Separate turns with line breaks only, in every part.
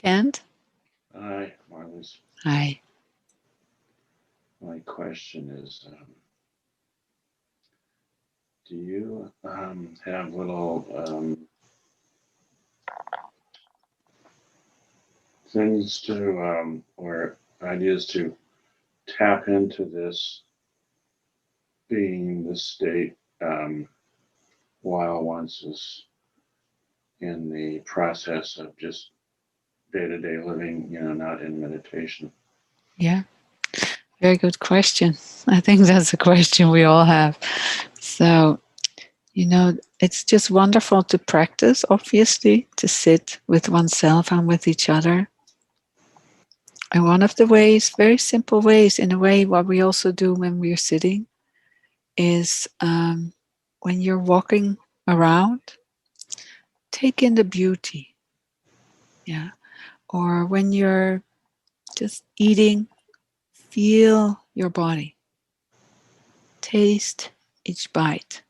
Kent?
Hi, Marlies.
Hi.
My question is, do you have little things to, or ideas to tap into this being, this state, while once is in the process of just day-to-day living, not in meditation?
Yeah, very good question. I think that's a question we all have. So, it's just wonderful to practice, obviously, to sit with oneself and with each other. And one of the ways, very simple ways, in a way, what we also do when we're sitting is when you're walking around, take in the beauty. Yeah. Or when you're just eating, feel your body, taste each bite,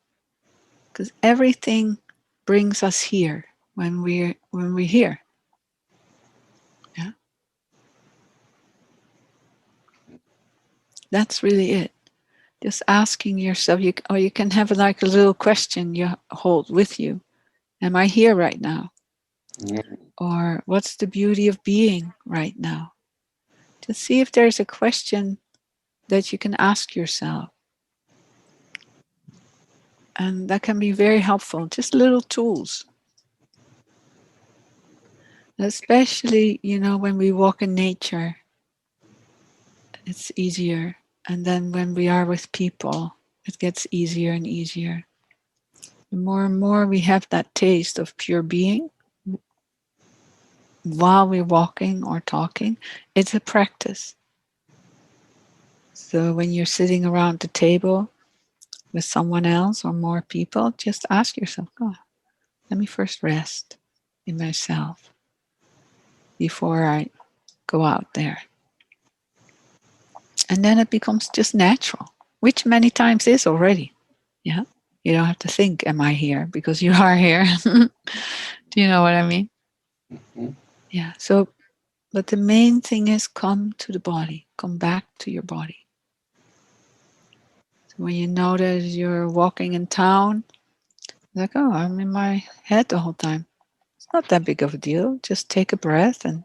because everything brings us here when we're here. Yeah, that's really it. Just asking yourself, or you can have like a little question you hold with you. Am I here right now?
Mm-hmm.
Or what's the beauty of being right now? Just see if there's a question that you can ask yourself. And that can be very helpful. Just little tools. Especially, when we walk in nature, it's easier. And then when we are with people, it gets easier and easier. The more and more we have that taste of pure being while we're walking or talking, it's a practice. So when you're sitting around the table with someone else or more people, just ask yourself, oh, let me first rest in myself before I go out there. And then it becomes just natural, which many times is already. Yeah. You don't have to think, am I here? Because you are here. Do you know what I mean?
Mm-hmm.
Yeah. So, but the main thing is come to the body, come back to your body. So when you notice you're walking in town, like, oh, I'm in my head the whole time. It's not that big of a deal. Just take a breath and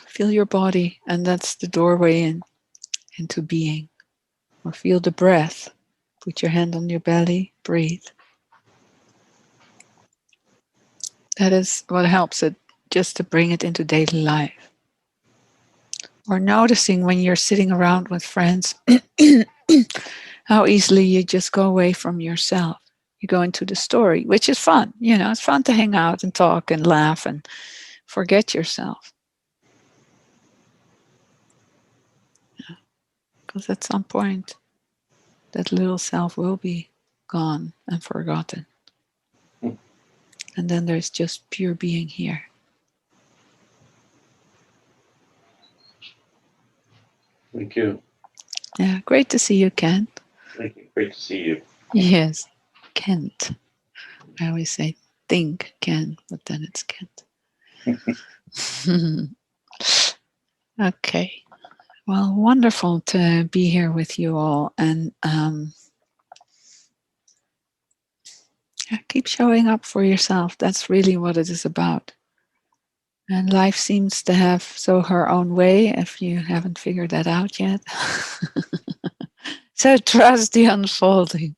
feel your body. And that's the doorway into being. Or feel the breath. Put your hand on your belly, breathe. That is what helps it, just to bring it into daily life. Or noticing when you're sitting around with friends, how easily you just go away from yourself. You go into the story, which is fun. It's fun to hang out and talk and laugh and forget yourself. Because at some point, that little self will be gone and forgotten. And then there's just pure being here.
Thank you.
Yeah, great to see you, Ken.
Thank you. Great to see you.
Yes, Kent. I always say think Ken, but then it's Kent. Okay. Well, wonderful to be here with you all. And keep showing up for yourself. That's really what it is about. And life seems to have so her own way if you haven't figured that out yet. So trust the unfolding.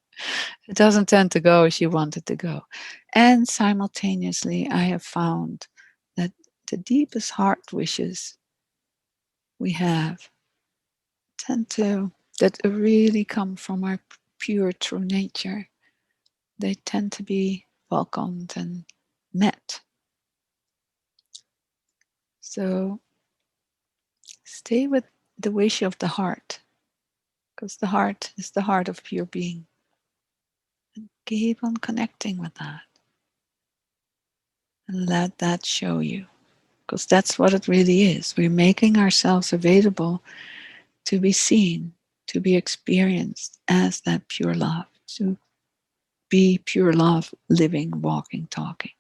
It doesn't tend to go as you want it to go. And simultaneously, I have found that the deepest heart wishes we have tend to, that really come from our pure true nature. They tend to be welcomed and met. So stay with the wish of the heart, because the heart is the heart of pure being. And keep on connecting with that. And let that show you, because that's what it really is. We're making ourselves available to be seen, to be experienced as that pure love, to be pure love, living, walking, talking.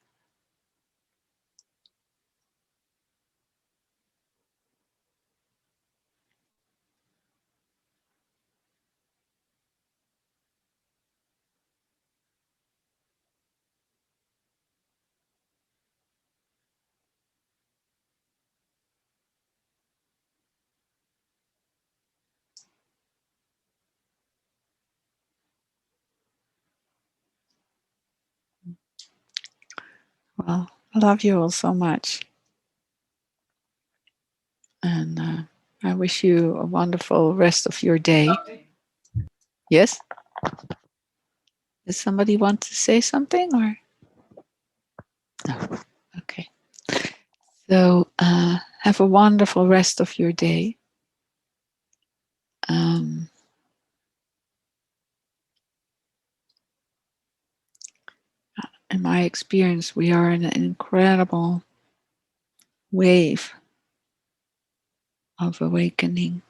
Well, I love you all so much. And I wish you a wonderful rest of your day. Yes? Does somebody want to say something or? No. Okay. So have a wonderful rest of your day. In my experience, we are in an incredible wave of awakening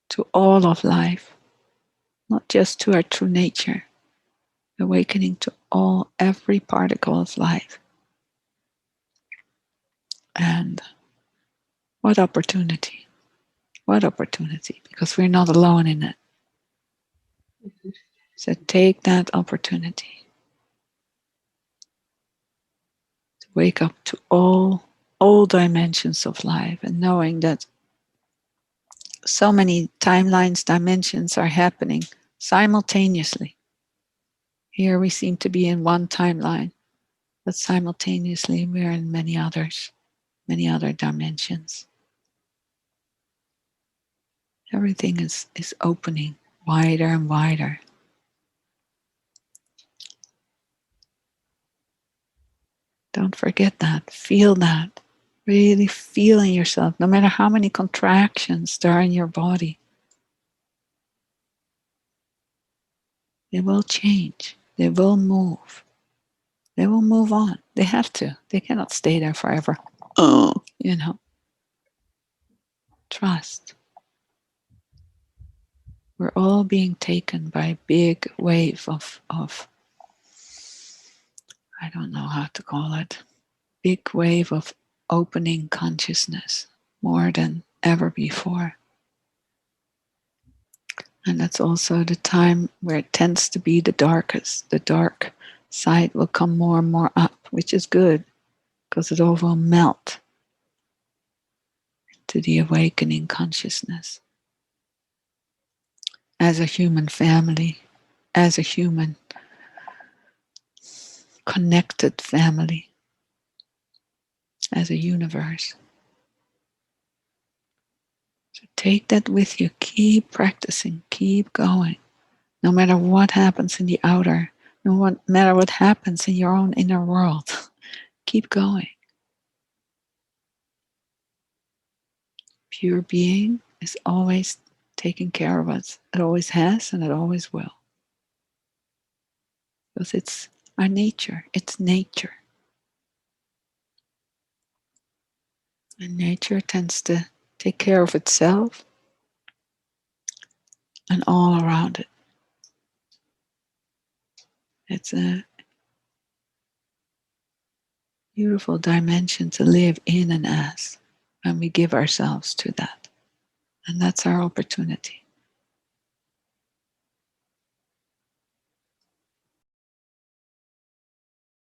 to all of life, not just to our true nature, awakening to every particle of life. And what opportunity, because we're not alone in it. So take that opportunity to wake up to all dimensions of life, and knowing that so many timelines, dimensions are happening simultaneously. Here we seem to be in one timeline, but simultaneously we're in many others, many other dimensions. Everything is opening wider and wider. Don't forget that. Feel that. Really feeling yourself, no matter how many contractions there are in your body. They will change. They will move. They will move on. They have to. They cannot stay there forever. Oh, trust. We're all being taken by a big wave of I don't know how to call it, big wave of opening consciousness more than ever before. And that's also the time where it tends to be the darkest. The dark side will come more and more up, which is good because it all will melt to the awakening consciousness. As a human family, as a human connected family, as a universe. So take that with you. Keep practicing. Keep going. No matter what happens in the outer, no matter what happens in your own inner world, keep going. Pure being is always taking care of us. It always has and it always will. Because it's our nature. It's nature. And nature tends to take care of itself and all around it. It's a beautiful dimension to live in and as when we give ourselves to that. And that's our opportunity.